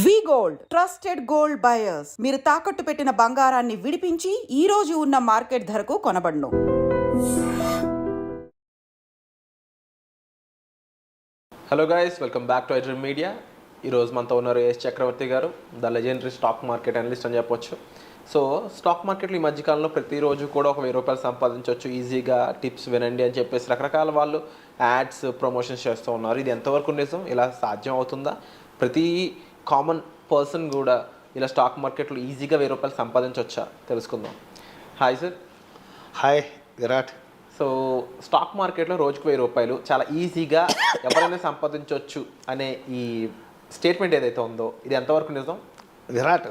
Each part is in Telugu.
వి గోల్డ్ ట్రస్టెడ్ గోల్డ్ బయర్స్. మీరు తాకట్టు పెట్టిన బంగారాన్ని విడిపించి ఈ రోజు ఉన్న మార్కెట్ ధరకు కొనబడును. Hello guys, welcome back to iDream Media. ఈరోజు మనతో ఉన్నారు ఎస్ చక్రవర్తి గారు, the legendary stock market analyst అని చెప్పొచ్చు. సో స్టాక్ మార్కెట్లో ఈ మధ్యకాలంలో ప్రతిరోజు కూడా ఒక 1000 రూపాయలు సంపాదించవచ్చు ఈజీగా, టిప్స్ వినండి అని చెప్పేసి రకరకాల వాళ్ళు యాడ్స్ ప్రమోషన్స్ చేస్తూ ఉన్నారు. ఇది ఎంతవరకు నిజం? ఇలా సాధ్యం అవుతుందా? ప్రతి కామన్ పర్సన్ కూడా ఇలా స్టాక్ మార్కెట్లో ఈజీగా 1000 రూపాయలు సంపాదించవచ్చా? తెలుసుకుందాం. Hi sir. Hi Virat. So stock మార్కెట్లో రోజుకు 1000 రూపాయలు చాలా ఈజీగా ఎవరైనా సంపాదించవచ్చు అనే ఈ స్టేట్మెంట్ ఏదైతే ఉందో ఇది ఎంతవరకు నిజం? విరాట్,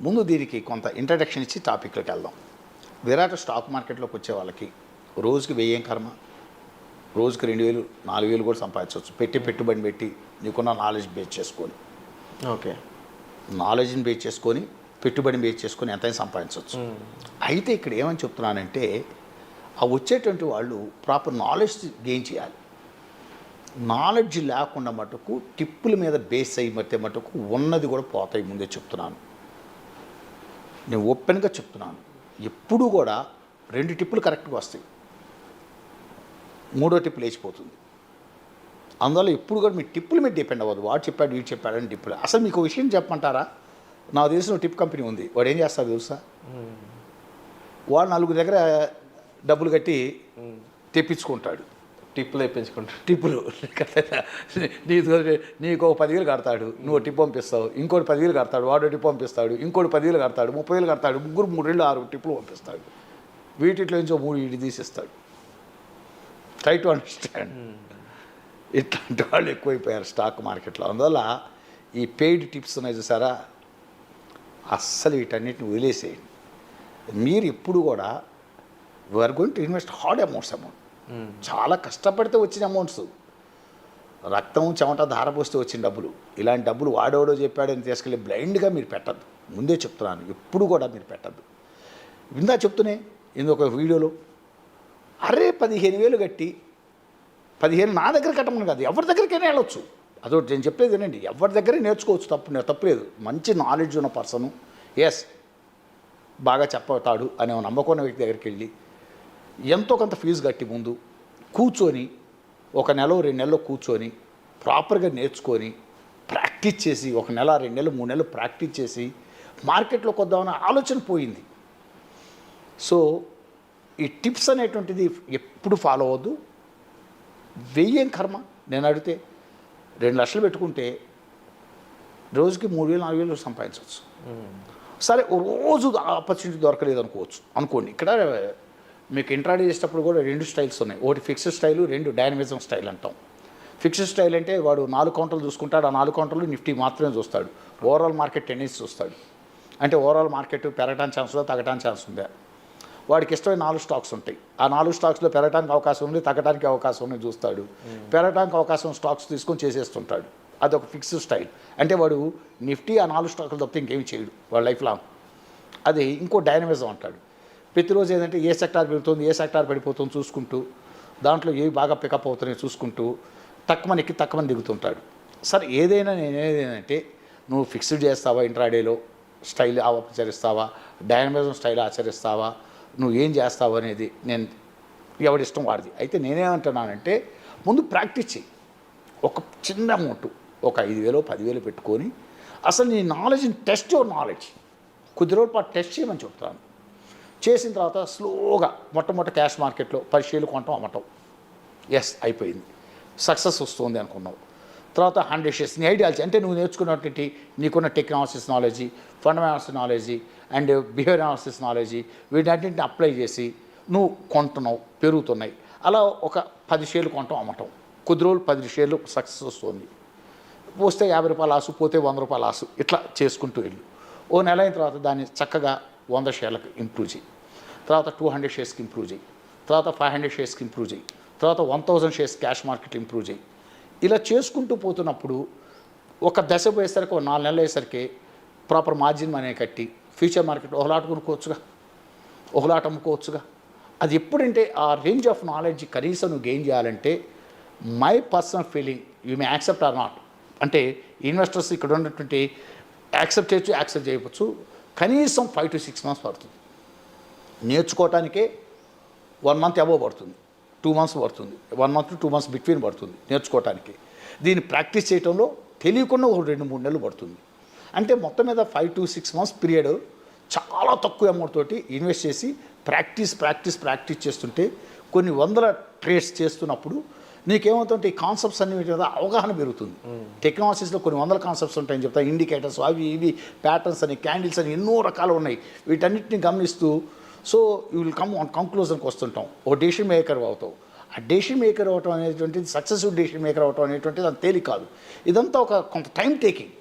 ముందు దీనికి కొంత ఇంట్రడక్షన్ ఇచ్చి టాపిక్లోకి వెళ్దాం. విరాట్ స్టాక్ మార్కెట్లోకి వచ్చే వాళ్ళకి రోజుకి 1000 కర్మ, రోజుకి 2000, 4000 కూడా సంపాదించవచ్చు. పెట్టుబడి పెట్టి నీకున్న నాలెడ్జ్ బేస్ చేసుకొని, ఓకే, నాలెడ్జ్ని బేస్ చేసుకొని పెట్టుబడిని బేస్ చేసుకొని ఎంతైనా సంపాదించవచ్చు. అయితే ఇక్కడ ఏమని చెప్తున్నానంటే, ఆ వచ్చేటువంటి వాళ్ళు ప్రాపర్ నాలెడ్జ్ గెయిన్ చేయాలి. నాలెడ్జ్ లేకుండా మటుకు టిప్పుల మీద బేస్ అయ్యి మటుకు ఉన్నది కూడా పోతాయి. ముందే చెప్తున్నాను, నేను ఓపెన్గా చెప్తున్నాను. ఎప్పుడు కూడా 2 టిప్పులు కరెక్ట్గా వస్తాయి, 3వ టిప్పు లేచిపోతుంది. అందువల్ల ఎప్పుడు కూడా మీ టిప్పుల మీద డిపెండ్ అవ్వదు. వాడు చెప్పాడు, వీడు చెప్పాడని టిప్పులు. అసలు మీకు విషయం చెప్పమంటారా? నాకు తెలిసిన టిప్ కంపెనీ ఉంది. వాడు ఏం చేస్తాడు తెలుసా? వాడు 4 దగ్గర డబ్బులు కట్టి తెప్పించుకుంటాడు. టిప్పులు తెప్పించుకుంటాడు. టిప్పులు నీకు 10,000 కడతాడు, నువ్వు టిప్ పంపిస్తావు. ఇంకోటి 10,000 కడతాడు, వాడు టిప్ పంపిస్తాడు. ఇంకోటి 10,000 కడతాడు, 30,000 కడతాడు. ముగ్గురు 3 6 టిప్పులు పంపిస్తాడు. వీటిలో నుంచో 3 ఇటు తీసిస్తాడు. Try to understand. ఇట్లాంటి వాళ్ళు ఎక్కువైపోయారు స్టాక్ మార్కెట్లో. అందువల్ల ఈ పెయిడ్ టిప్స్ ఉన్నాయి చూసారా, అస్సలు వీటన్నిటిని వదిలేసేయండి. మీరు ఎప్పుడు కూడా we are going to invest hard amount. చాలా కష్టపడితే వచ్చిన అమౌంట్స్, రక్తం చెమట ధారపోస్తే వచ్చిన డబ్బులు. ఇలాంటి డబ్బులు వాడేవాడో చెప్పాడని తీసుకెళ్ళి బ్లైండ్గా మీరు పెట్టద్దు. ముందే చెప్తున్నాను, ఎప్పుడు కూడా మీరు పెట్టద్దు. ఇందా చెప్తూనే ఇంకొక వీడియోలో, అరే 15,000 కట్టి 15,000 నా దగ్గర కట్టమని కాదు, ఎవరి దగ్గరికైనా వెళ్ళొచ్చు. అదొకటి నేను చెప్పేది ఏంటండి, ఎవరి దగ్గర నేర్చుకోవచ్చు, తప్పులేదు. మంచి నాలెడ్జ్ ఉన్న పర్సను, ఎస్ బాగా చెప్పతాడు అనే నమ్మకం ఉన్న వ్యక్తి దగ్గరికి వెళ్ళి ఎంతో కొంత ఫీజు కట్టి ముందు కూర్చొని 1 నెల 2 నెలలు కూర్చొని ప్రాపర్గా నేర్చుకొని ప్రాక్టీస్ చేసి 1 నెల 2 నెలలు 3 నెలలు ప్రాక్టీస్ చేసి మార్కెట్లోకి వద్దామన్న ఆలోచన పోయింది. సో ఈ టిప్స్ అనేటువంటిది ఎప్పుడు ఫాలో అవ్వద్దు. 1000 కర్మ. నేను అడిగితే 2 లక్షలు పెట్టుకుంటే రోజుకి 3,000 4,000 సంపాదించవచ్చు. సరే రోజు ఆపర్చునిటీ దొరకలేదు అనుకోండి. ఇక్కడ మీకు ఇంట్రాడే చేసేటప్పుడు కూడా 2 స్టైల్స్ ఉన్నాయి. ఒకటి ఫిక్స్డ్ స్టైలు, 2 డైనమిజం స్టైల్ అంటాం. ఫిక్స్డ్ స్టైల్ అంటే వాడు 4 కౌంటర్లు చూసుకుంటాడు. ఆ 4 కౌంటర్లు నిఫ్టీ మాత్రమే చూస్తాడు. ఓవరాల్ మార్కెట్ టెన్నిస్ చూస్తాడు. అంటే ఓవరాల్ మార్కెట్ పెరగడానికి ఛాన్స్ ఉందా, తగ్గడానికి ఛాన్స్ ఉందా. వాడికి ఇష్టమైన 4 స్టాక్స్ ఉంటాయి. ఆ 4 స్టాక్స్లో పెరగడానికి అవకాశం ఉంది, తగ్గడానికి అవకాశం ఉంది చూస్తాడు. పెరగడానికి అవకాశం స్టాక్స్ తీసుకొని చేసేస్తుంటాడు. అదొక ఫిక్స్డ్ స్టైల్. అంటే వాడు నిఫ్టీ ఆ 4 స్టాకులు తప్పితే ఇంకేమి చేయడు వాడు లైఫ్ లాంగ్. అది ఇంకో డైనమిజం అంటాడు. ప్రతిరోజు ఏంటంటే ఏ సెక్టార్ పెరుగుతుంది, ఏ సెక్టార్ పడిపోతుంది చూసుకుంటూ, దాంట్లో ఏవి బాగా పికప్ అవుతున్నాయి చూసుకుంటూ తక్కువని ఎక్కి తక్కువని దిగుతుంటాడు. సరే ఏదైనా నేనేదంటే, నువ్వు ఫిక్స్డ్ చేస్తావా, ఇంట్రాడేలో స్టైల్ ఆచరిస్తావా, డైనమిజం స్టైల్ ఆచరిస్తావా, నువ్వు ఏం చేస్తావు అనేది నేను ఎవడిష్టం వాడిది. అయితే నేనేమంటున్నానంటే, ముందు ప్రాక్టీస్ చేయి. ఒక చిన్న అమౌంట్, ఒక 5,000 10,000 పెట్టుకొని అసలు నీ నాలెడ్జ్ని టెస్ట్ యువర్ నాలెడ్జ్ కొద్ది రోజుల పాటు టెస్ట్ చేయమని చెప్తాను. చేసిన తర్వాత స్లోగా మొట్టమొదటి క్యాష్ మార్కెట్లో 10 షేర్లు కొనటం అమ్మటం. ఎస్ అయిపోయింది, సక్సెస్ వస్తుంది అనుకున్నావు. తర్వాత 100 షేర్స్ నీ ఐడియాలజీ, అంటే నువ్వు నేర్చుకున్నటువంటి నీకున్న technologies knowledge, fundamentals knowledge and behaviour analysis knowledge, వీటన్నింటిని అప్లై చేసి నువ్వు కొంటున్నావు, పెరుగుతున్నాయి. అలా ఒక 10 షేర్లు కొనటం అమ్మటం. కొద్ది రోజులు 10 షేర్లు సక్సెస్ వస్తుంది. వస్తే 50 రూపాయలు ఆసు, పోతే 100 రూపాయలు ఆసు, ఇట్లా చేసుకుంటూ వెళ్ళు. ఓ నెల అయిన తర్వాత దాన్ని చక్కగా 100 షేర్లకు ఇంప్రూవ్ చేయి. తర్వాత 200 షేర్స్కి ఇంప్రూవ్ చేయి. తర్వాత 500 షేర్స్కి ఇంప్రూవ్ చేయి. తర్వాత 1000 షేర్స్ క్యాష్ మార్కెట్ ఇంప్రూవ్ చేయి. ఇలా చేసుకుంటూ పోతున్నప్పుడు ఒక దశ పోయేసరికి, 4 నెలలు అయ్యేసరికి ప్రాపర్ మార్జిన్ మనీ కట్టి ఫ్యూచర్ మార్కెట్ ఒకలాట కొనుక్కోవచ్చుగా, ఒకలాట అమ్ముకోవచ్చుగా. అది ఎప్పుడంటే ఆ రేంజ్ ఆఫ్ నాలెడ్జ్ కనీసం నువ్వు గెయిన్ చేయాలంటే, my personal feeling, you may accept or not, అంటే ఇన్వెస్టర్స్ ఇక్కడ ఉన్నటువంటి యాక్సెప్ట్ చేయవచ్చు కనీసం 5 to 6 months పడుతుంది. నేర్చుకోవటానికే 1 month అబోవ్ పడుతుంది, 2 months పడుతుంది, 1 month to 2 months బిట్వీన్ పడుతుంది నేర్చుకోవటానికి. దీన్ని ప్రాక్టీస్ చేయడంలో తెలియకుండా ఒక 2-3 నెలలు పడుతుంది. అంటే మొత్తం మీద 5 to 6 months పీరియడ్ చాలా తక్కువ అమౌంట్ తోటి ఇన్వెస్ట్ చేసి ప్రాక్టీస్ చేస్తుంటే కొన్ని వందల ట్రేడ్స్ చేస్తున్నప్పుడు నీకేమవుతుంటే ఈ కాన్సెప్ట్స్ అన్ని మీద అవగాహన పెరుగుతుంది. టెక్నాలజీస్లో కొన్ని వందల కాన్సెప్ట్స్ ఉంటాయని చెప్తా, ఇండికేటర్స్ అవి ఇవి ప్యాటర్న్స్ అని క్యాండిల్స్ అని ఎన్నో రకాలు ఉన్నాయి. వీటన్నిటిని గమనిస్తూ so you will come on కంక్లూజన్కి వస్తుంటాం. ఓ డెసిషన్ మేకర్ అవుతావు. ఆ డెసిషన్ మేకర్ అవటం అనేటువంటిది సక్సెస్ఫుల్ డెసిషన్ మేకర్ అవటం అనేటువంటిది అంత తేలిక కాదు. ఇదంతా ఒక కొంత టైం టేకింగ్.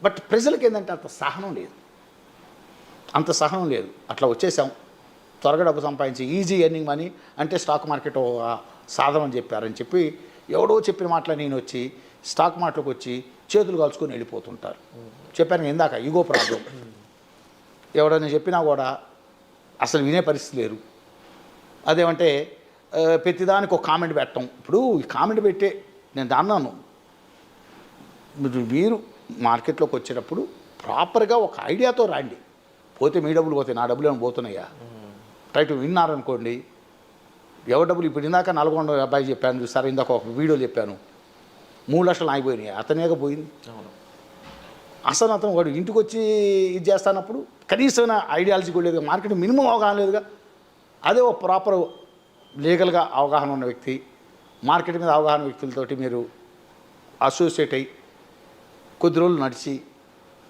బట్ ప్రజలకు ఏంటంటే అంత సహనం లేదు. అట్లా వచ్చేసాం, త్వరగా డబ్బు సంపాదించి ఈజీ ఎర్నింగ్ మనీ అంటే స్టాక్ మార్కెట్ సాధనం అని చెప్పారని చెప్పి ఎవడో చెప్పిన మాటలు నేను వచ్చి స్టాక్ మార్కెట్లోకి వచ్చి చేతులు కాల్చుకొని వెళ్ళిపోతుంటారు. చెప్పాను ఇందాక ఈగో ప్రాబ్లం. ఎవడని చెప్పినా కూడా అసలు వినే పరిస్థితి లేరు. అదేమంటే ప్రతిదానికి ఒక కామెంట్ పెట్టడం. ఇప్పుడు ఈ కామెంట్ పెట్టే నేను దాన్నాను, మీరు మార్కెట్లోకి వచ్చేటప్పుడు ప్రాపర్గా ఒక ఐడియాతో రండి. పోతే మీ డబ్బులు పోతాయి, నా డబ్బులు ఏమైనా పోతున్నాయా? ట్రై టు విన్నారనుకోండి, ఎవరి డబ్బులు ఇప్పుడు ఇందాక 400 అబ్బాయి చెప్పాను చూసారా, ఇందాక ఒక వీడియో చెప్పాను 3 లక్షలు ఆగిపోయినాయి, అతనేగా పోయింది. అసలు అతను వాడు ఇంటికి వచ్చి ఇది చేస్తానప్పుడు కనీసమైన ఐడియాలజీ కూడా లేదు, మార్కెట్ మినిమం అవగాహన లేదుగా. అదే ఒక ప్రాపర్ లీగల్గా అవగాహన ఉన్న వ్యక్తి, మార్కెట్ మీద అవగాహన వ్యక్తులతోటి మీరు అసోసియేట్ అయ్యి కొద్ది రోజులు నడిచి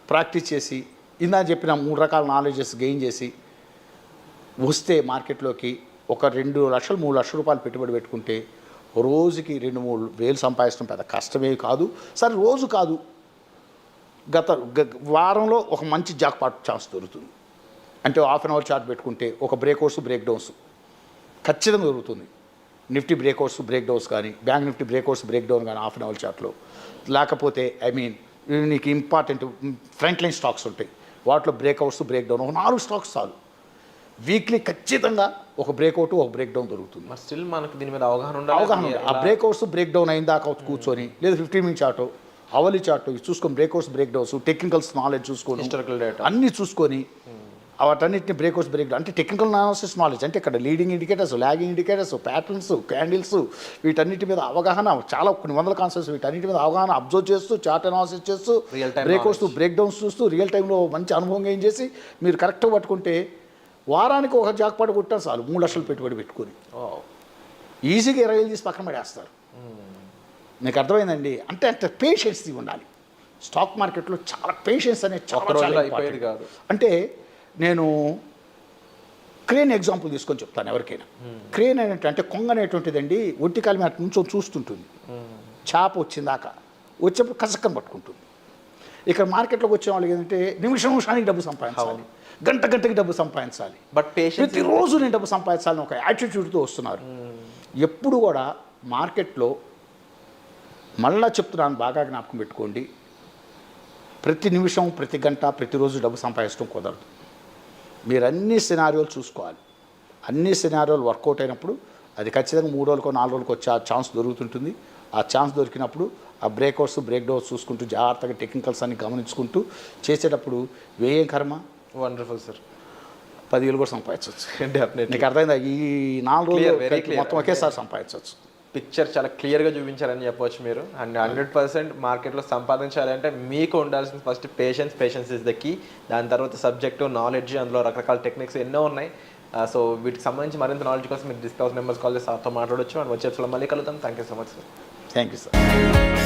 ప్రాక్టీస్ చేసి ఇందా చెప్పిన 3 రకాల నాలెడ్జెస్ గెయిన్ చేసి వస్తే మార్కెట్లోకి ఒక 2 లక్షలు 3 లక్షల రూపాయలు పెట్టుబడి పెట్టుకుంటే రోజుకి 2-3 వేలు సంపాదించడం పెద్ద కష్టమే కాదు. సరే రోజు కాదు, వారంలో ఒక మంచి జాక్పాట్ ఛాన్స్ దొరుకుతుంది. అంటే హాఫ్ అన్ అవర్ చార్ట్ పెట్టుకుంటే ఒక బ్రేక్అవుట్స్ బ్రేక్ డౌన్స్ ఖచ్చితంగా దొరుకుతుంది. నిఫ్టీ బ్రేక్అవుట్స్ బ్రేక్ డౌన్స్ కానీ, bank Nifty breakouts break down కానీ హాఫ్ అన్ అవర్ చార్ట్లో. లేకపోతే నీకు ఇంపార్టెంట్ ఫ్రంట్ లైన్ స్టాక్స్ ఉంటాయి, వాటిలో బ్రేక్అవుట్స్ బ్రేక్ డౌన్ ఒక 4 స్టాక్స్ చాలు. వీక్లీ ఖచ్చితంగా ఒక బ్రేక్అవుట్ ఒక బ్రేక్ డౌన్ దొరుకుతుంది. స్టిల్ మనకు దీని మీద అవగాహన ఉండాలి. ఆ బ్రేక్అవుట్స్ బ్రేక్ డౌన్ అయిన దాకా కూర్చొని లేదా 15 minute చార్ట్ అవలి చార్ట్ చూసుకొని breakouts breakdowns technicals knowledge చూసుకొని హిస్టారికల్ డేటా అన్నీ చూసుకొని వాటన్నిటిని బ్రేక్అవుట్స్ బ్రేక్ డౌన్ అంటే టెక్నికల్ అనాలిసిస్ నాలెడ్జ్ అంటే ఇక్కడ leading indicators, lagging indicators, patterns, candles వీటన్నిటి మీద అవగాహన చాలా కొన్ని వందల కాన్సెప్ట్స్ వీటన్నిటి మీద అవగాహన అబ్జర్వ్ చేస్తూ చార్ట్ అనాలిసిస్ చేస్తూ బ్రేక్అవుట్స్ బ్రేక్ డౌన్స్ చూస్తూ రియల్ టైంలో మంచి అనుభవం ఏం చేసి మీరు కరెక్ట్గా పట్టుకుంటే వారానికి ఒక జాక్పాట్ కొట్టారు చాలు. 3 లక్షలు పెట్టుబడి పెట్టుకొని ఈజీగా 20 వేలు తీసి పక్కన పడేస్తారు. మీకు అర్థమైందండి? అంటే అంత పేషెన్స్ ఉండాలి స్టాక్ మార్కెట్లో. చాలా పేషెన్స్ అనేది చాలా కాదు. అంటే నేను క్రేన్ ఎగ్జాంపుల్ తీసుకొని చెప్తాను ఎవరికైనా. క్రేన్ అంటే కొంగ అనేటువంటిదండి ఒంటికాల మీద నుంచో చూస్తుంటుంది, చేప వచ్చిందాకా వచ్చేప్పుడు కసక్కని పట్టుకుంటుంది. ఇక్కడ మార్కెట్లోకి వచ్చే వాళ్ళకి ఏంటంటే నిమిషానికి డబ్బు సంపాదించాలి, గంటకి డబ్బు సంపాదించాలి, బట్ ప్రతిరోజు నేను డబ్బు సంపాదించాలని ఒక యాటిట్యూడ్తో వస్తున్నారు. ఎప్పుడు కూడా మార్కెట్లో మళ్ళా చెప్తున్నాను, బాగా జ్ఞాపకం పెట్టుకోండి, ప్రతి నిమిషం ప్రతి గంట ప్రతిరోజు డబ్బు సంపాదించడం కుదరదు. మీరు అన్ని సినారియోలు చూసుకోవాలి. అన్ని సినారియోలు వర్కౌట్ అయినప్పుడు అది ఖచ్చితంగా 3 రోజులకో 4 రోజులకో వచ్చే ఆ ఛాన్స్ దొరుకుతుంటుంది. ఆ ఛాన్స్ దొరికినప్పుడు ఆ బ్రేక్అవుట్స్ బ్రేక్ డౌన్స్ చూసుకుంటూ జాగ్రత్తగా టెక్నికల్స్ అన్ని గమనించుకుంటూ చేసేటప్పుడు వేయం కర్మ వండర్ఫుల్ సార్ 10 వేలు కూడా సంపాదించవచ్చు. డెఫినెట్లీ నీకు అర్థమైందా? ఈ 4 రోజులు మొత్తం ఒకేసారి సంపాదించవచ్చు. పిక్చర్ చాలా క్లియర్గా చూపించారని చెప్పవచ్చు మీరు. అండ్ 100% మార్కెట్లో సంపాదించాలంటే మీకు ఉండాల్సిన first patience is the key. దాని తర్వాత సబ్జెక్టు నాలెడ్జ్, అందులో రకరకాల టెక్నిక్స్ ఎన్నో ఉన్నాయి. సో వీటికి సంబంధించి మరింత నాలెడ్జ్ కోసం మీరు డిస్కౌంట్ నెంబర్స్ కాల్ చేసి సార్తో మాట్లాడవచ్చు. అండ్ వచ్చే మళ్ళీ కలుద్దాం. Thank you so much sir. Thank you sir.